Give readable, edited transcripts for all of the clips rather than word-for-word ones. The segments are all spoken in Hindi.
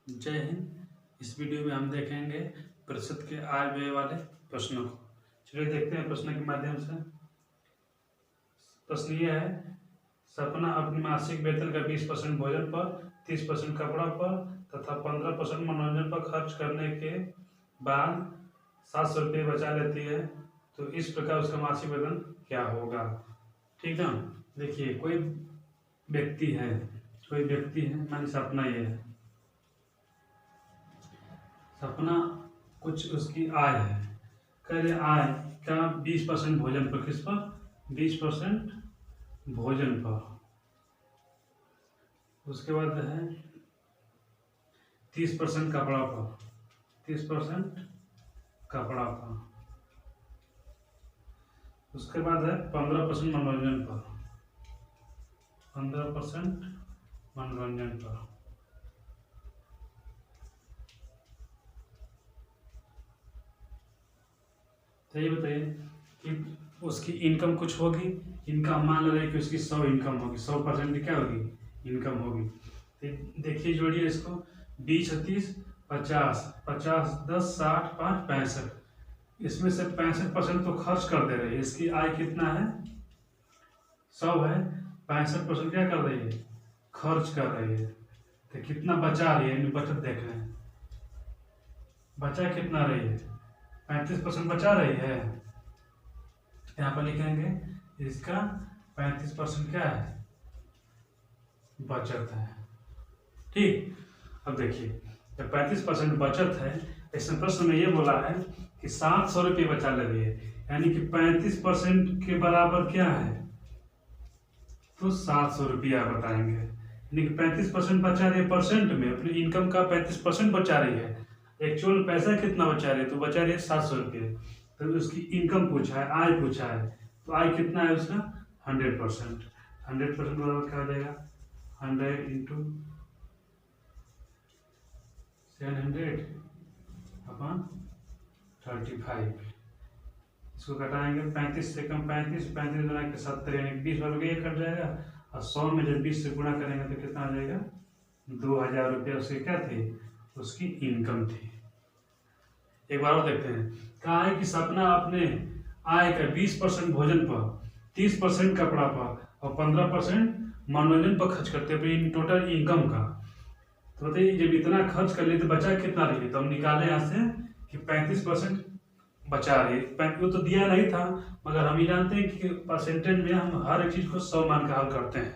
जय हिंद। इस वीडियो में हम देखेंगे प्रतिशत के आय व्यय वाले प्रश्नों को। चलिए देखते हैं प्रश्न के माध्यम से। प्रश्न यह है, सपना अपने मासिक वेतन का 20% भोजन पर, 30% कपड़ा पर तथा 15% मनोरंजन पर खर्च करने के बाद 700 रुपये बचा लेती है, तो इस प्रकार उसका मासिक वेतन क्या होगा। ठीक है, देखिए कोई व्यक्ति है मान सपना ये है, सपना कुछ उसकी आय है, कह रहे आय का 20% भोजन पर, किस पर 20% भोजन पर, उसके बाद है 30% कपड़ा पर, 30% कपड़ा पर, उसके बाद है 15% मनोरंजन पर, 15% मनोरंजन पर। तो ये बताइए कि उसकी इनकम कुछ होगी, इनकम मान लो कि उसकी 100 इनकम होगी, 100% की क्या होगी, इनकम होगी। तो देखिए जोड़िए इसको, 20, 30, 50, 50, 10, 60, 5, 65, इसमें से 65% तो खर्च कर दे रही है। इसकी आय कितना है, 100 है, 65% क्या कर रही है, खर्च कर रही है। तो कितना बचा रही है, बचत देख रहे हैं, बचा कितना रही है, 35% बचा रही है। यहाँ पर लिखेंगे इसका 35% क्या है, बचत है। ठीक, अब देखिए जब 35% बचत है, इसमें प्रश्न में ये बोला है कि 700 रुपये बचा ले रही है, यानी कि 35% के बराबर क्या है, तो 700 रुपया बताएंगे। यानी कि 35% बचा रही है परसेंट में, अपनी इनकम का 35% बचा रही है। एक्चुअल पैसा कितना बचा रही है, तो बचा रही है 700 रुपये। तो उसकी इनकम पूछा है, आय पूछा है, तो आय कितना है उसका 100%। 100% बराबर क्या हो जाएगा, 100 इंटू 700 अपॉन 35। इसको घटाएंगे, 35 से कम 35, 35 गुना के 70, यानी 20 रुपये ये कट जाएगा। और 100 में जब 20 से गुणा करेंगे तो कितना आ जाएगा, 2000 रुपये उसकी क्या थी, उसकी इनकम थी। एक बार और देखते हैं, कहा है कि सपना अपने आय का 20% भोजन पर, 30% कपड़ा पर और 15% मनोरंजन पर खर्च करते हैं, टोटल इनकम का। तो बताइए जब इतना खर्च कर लिए तो बचा कितना रही है, तो हम निकाले यहाँ से कि 35% बचा रही है। वो तो दिया नहीं था, मगर हम ये जानते हैं कि परसेंटेज में हम हर एक चीज़ को 100 मान का हल करते हैं।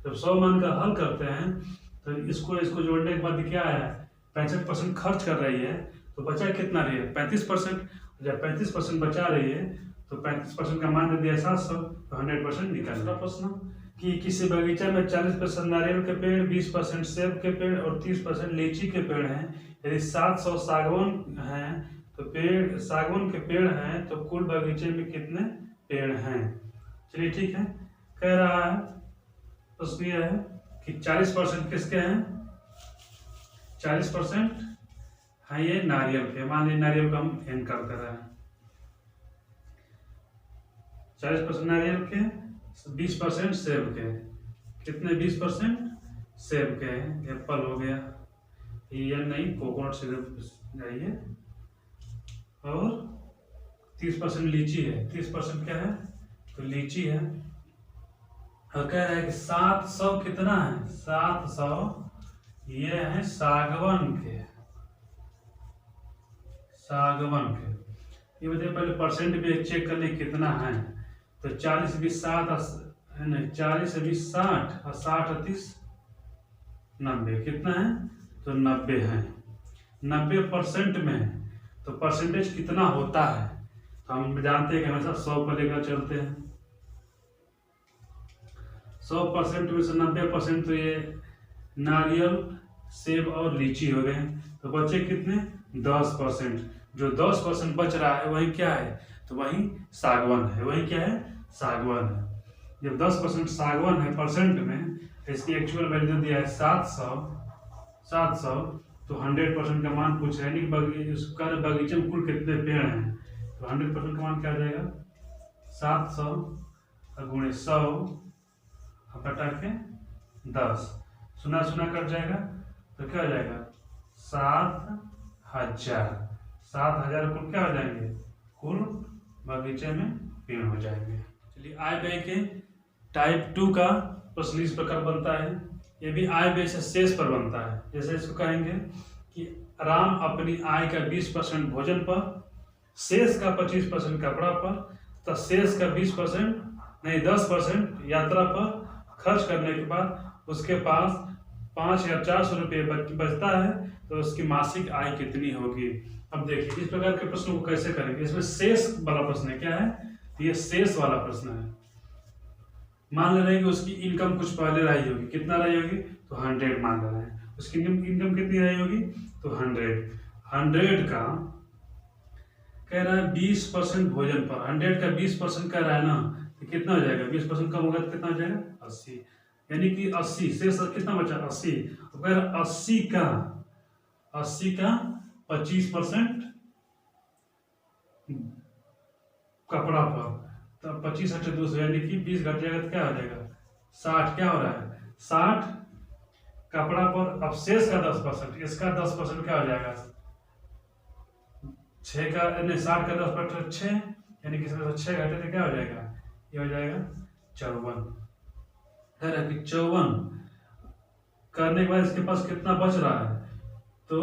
जब 100 मान का हल करते हैं तो इसको जोड़ने के बाद क्या आया, 65% खर्च कर रही है, तो बचा कितना रही है 35%। जब 35% बचा रही है तो 35% का मान दे दिया 700, तो 100% निकल। दूसरा प्रश्न कि किसी बगीचा में 40% नारियल के पेड़, 20% सेब के पेड़ और 30% लीची के पेड़ हैं। यदि 700 सागवान हैं तो पेड़, सागवान के पेड़ हैं, तो कुल बगीचे में कितने पेड़ हैं। चलिए ठीक है, कह रहा है प्रश्न यह है कि 40% किसके हैं, 40% है ये नारियल के। मान लीजिए नारियल को हम एन करते रहे, 40% नारियल के, 20% सेब के। कितने 20% सेब के हैं, एप्पल हो गया, ये नहीं कोकोनट सिरप जाइए। और 30% लीची है, 30% क्या है, तो लीची है। और कह रहा है कि 700 कितना है, 700 ये है सागवान के, सागवान के। ये बताइए पहले परसेंट भी चेक कर ले कितना है, तो 40 20 60 नहीं, 40 20 60 और 60 30 90, कितना है, तो 90 है। 90% में तो परसेंटेज कितना होता है, तो हम जानते हैं कि हमेशा 100 पर लेकर चलते हैं। 100% में से 90% तो ये नारियल, सेब और लीची हो गए, तो बचे कितने 10%। जो 10% बच रहा है वही क्या है, तो वही सागवान है, वही क्या है, सागवान है। जब 10% सागवान है परसेंट में, इसकी एक्चुअल वैल्यू दिया है 700, तो 100% का मान पूछ रहे हैं कि बगीचे में कुल कितने पेड़ हैं, तो 100% का मान क्या आ जाएगा, 700 गुणे 100 बटा के 10, सुना सुना कट जाएगा, तो क्या हो जाएगा 7,000। 7,000 कुल क्या हो जाएंगे, कुल बगीचे में पेड़ हो जाएंगे। चलिए आय व्यय के टाइप 2 का प्रश्न इस प्रकार बनता है। ये भी आय व्यय से शेष पर बनता है। जैसे इसको कहेंगे कि राम अपनी आय का 20% भोजन पर, शेष का 25% कपड़ा पर, तो शेष का 20% नहीं 10% यात्रा पर खर्च करने के बाद उसके पास 5,400 रुपये बचता है, तो उसकी मासिक आय कितनी होगी। अब देखिए इस प्रकार के प्रश्नों को कैसे करेंगे। इसमें शेष वाला प्रश्न है, क्या है, ये शेष वाला प्रश्न है। मान ले रहे हैं कि उसकी इनकम कुछ पहले रही होगी, कितना रही होगी, तो 100 मान ले रहे हैं। उसकी इनकम कितनी रही होगी, तो 100 का कह रहा है 20% भोजन पर, 100 का 20% कह रहा है ना, तो कितना हो जाएगा, 20% कम होगा तो कितना हो जाएगा, 80। यानी कि 80 शेष कितना बचा, 80। तो कह रहा 80 का 25% कपड़ा पर, तो 25 हटे 200, यानी कि 20 घट जाएगा तो क्या हो जाएगा, 60। क्या हो रहा है, 60 कपड़ा पर। अब शेष का 10%, इसका 10% क्या हो जाएगा, 6 का नहीं 60 का 10% 6, यानी कि इसमें 6 घटे तो क्या हो जाएगा, ये हो जाएगा 54। कह रहा है कि 54 करने के बाद इसके पास कितना बच रहा है, तो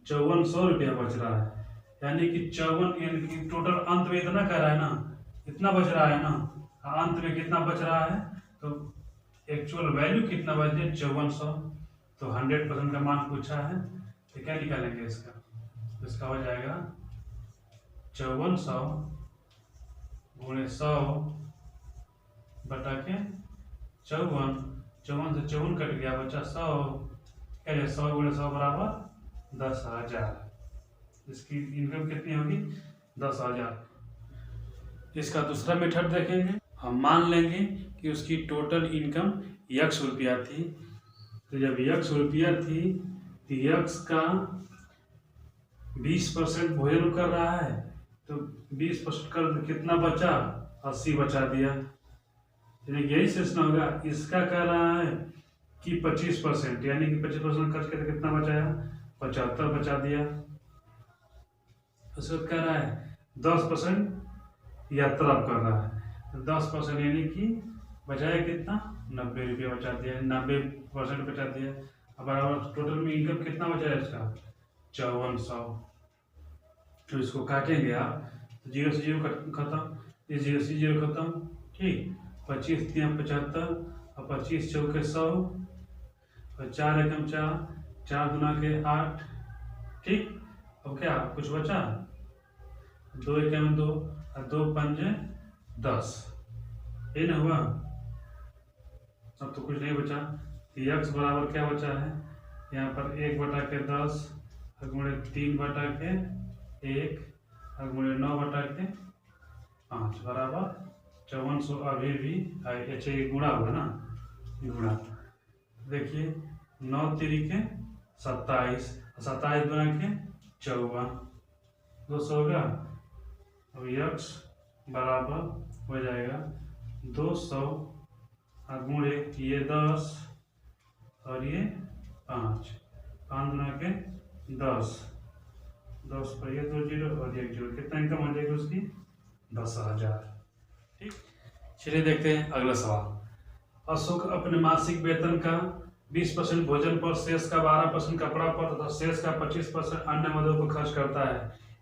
5400 रुपया बच रहा है। यानी कि 54, यानी कि टोटल अंत में इतना कह रहा है ना, इतना बच रहा है ना, अंत में कितना बच रहा है, तो एक्चुअल वैल्यू कितना बच गया, 5400। तो 100% का मान पूछा है, तो क्या निकालेंगे इसका, तो इसका हो जाएगा 5400 गुणे 100 बटा के 54। 54 से 54 कट गया, बचा 100। क्या 100 गुणे 100 बराबर 10,000। इसकी इनकम कितनी होगी, 10,000। इसका दूसरा मेथड देखेंगे। हम मान लेंगे कि उसकी टोटल इनकम x रुपया थी, तो जब x रुपया थी तो x का 20% भोजन कर रहा है, तो 20% कर कितना बचा, 80 बचा दिया। यही सोचना होगा। इसका कह रहा है कि 25%, यानी कि 25% खर्च करके कितना बचाया, 75 बचा दिया। उसको कह रहा है 10% यात्रा कर रहा है, तो 10% यानी कि बचाया कितना, 90 रुपया बचा दिया, 90% बचा दिया। अब बराबर टोटल में इनकम कितना बचा है इसका, 5400। तो इसको काटेंगे आप, तो 0 से 0 खत्म, ये 0 से 0 खत्म, ठीक। 25 3 75 और 25 चौके 100 और 4 एकम 4, 4 दूना के 8, ठीक। अब क्या कुछ बचा, 2 एकम 2 और 2 पंजे 10, ये ना हुआ। अब तो कुछ नहीं बचा। x बराबर क्या बचा है, यहाँ पर 1 बटा के 10 गुणे 3 बटा के 1 गुणे 9 बटा के 5 बराबर 5400। अभी भी अच्छा ये गुणा होगा ना, गुणा देखिए 9 तिरिके 27, 27 गुणा के 54, 200 होगा। अब x बराबर हो जाएगा 200 गुणे ये 10 और ये 5, 5 गुना के 10, 10 पर ये 2 जीरो और 1 जीरो, कितना इनकम हो जाएगी उसकी, 10,000। ठीक। चलिए देखते हैं अगला सवाल। अशोक अपने मासिक वेतन का 20% भोजन पर, शेष का 12% कपड़ा पर तथा शेष का 25% अन्य मदों पर खर्च करता है।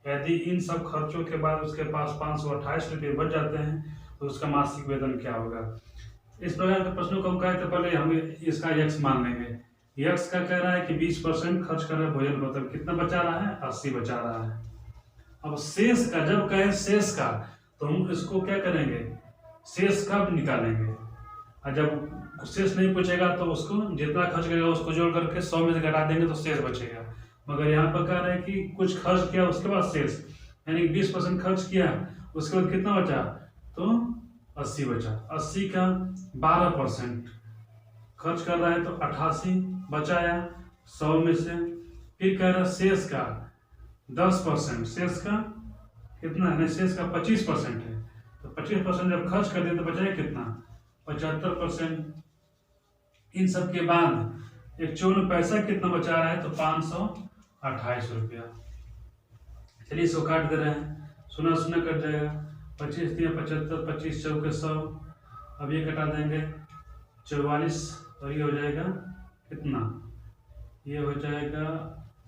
यदि इन सब खर्चों के बाद उसके पास 528 रुपये बच जाते हैं, तो उसका मासिक वेतन क्या होगा। इस प्रकार के प्रश्नों को हम कहें तो पहले हम इसका x मान लेंगे। x का कह रहा है कि 20% खर्च कर रहा है भोजन पर, कितना बचा रहा है, 80 बचा रहा है। अब शेष का जब कहें शेष का, तो हम इसको क्या करेंगे, शेष का निकालेंगे। और जब शेष नहीं पूछेगा तो उसको जितना खर्च करेगा उसको जोड़ करके 100 में से घटा देंगे तो शेष बचेगा। मगर यहाँ पर कह रहे हैं कि कुछ खर्च किया उसके बाद शेष, यानी 20% खर्च किया उसके बाद कितना बचा, तो 80 बचा। 80 का 12% खर्च कर रहा है तो 88 बचाया 100 में से। फिर कह रहा है शेष का 10%, शेष का कितना है, शेष का 25% है, तो 25% जब खर्च कर दिया तो बचाया कितना, 75%। इन सब के बाद एक्चुअल में पैसा कितना बचा रहा है, तो 28 रुपया। चलिए इसको काट दे रहे हैं, 0 0 कट जाएगा, 25 3 75, 25 चौके 100। अब ये कटा देंगे 44 और ये हो जाएगा कितना, ये हो जाएगा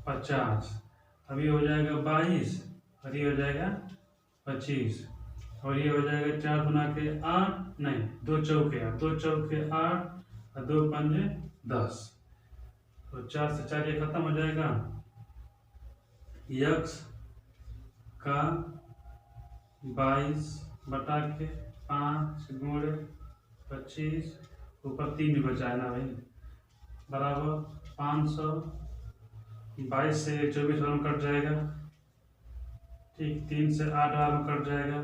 50। अब ये हो जाएगा 22 और ये हो जाएगा 25 और ये हो जाएगा 4 गुना के 8, नहीं 2 चौके 8, 2 चौके 8 और 2 पंजे 10। तो 4 से 4 ये खत्म हो जाएगा। यक्स का 22 बटा के 5 गुणे 25 ऊपर 3 भी बचा है ना भाई, बराबर 500। 22 से 24 में कट जाएगा, ठीक 3 से 8 में कट जाएगा।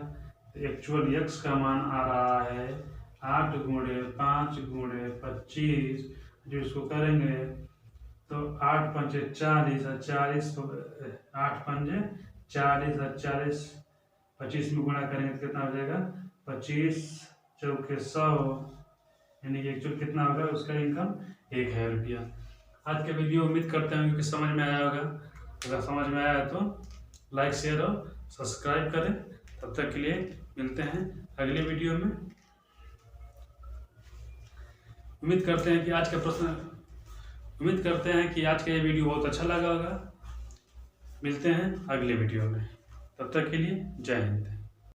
तो एक्चुअल यक्स का मान आ रहा है 8 गुणे 5 गुणे 25। जो इसको करेंगे तो 8 पंजे 40 और 40 8 पंजे 40 और 40 25 में गुणा करेंगे तो कितना हो जाएगा 25 चौके 100, यानी कि एक्चुअल कितना होगा उसका इनकम 1000 रुपया। आज के वीडियो उम्मीद करते हैं कि समझ में आया होगा। अगर समझ में आया तो लाइक शेयर और सब्सक्राइब करें। तब तक के लिए मिलते हैं अगले वीडियो में। उम्मीद करते हैं कि आज का ये वीडियो बहुत अच्छा लगा होगा। मिलते हैं अगले वीडियो में, तब तक के लिए जय हिंद।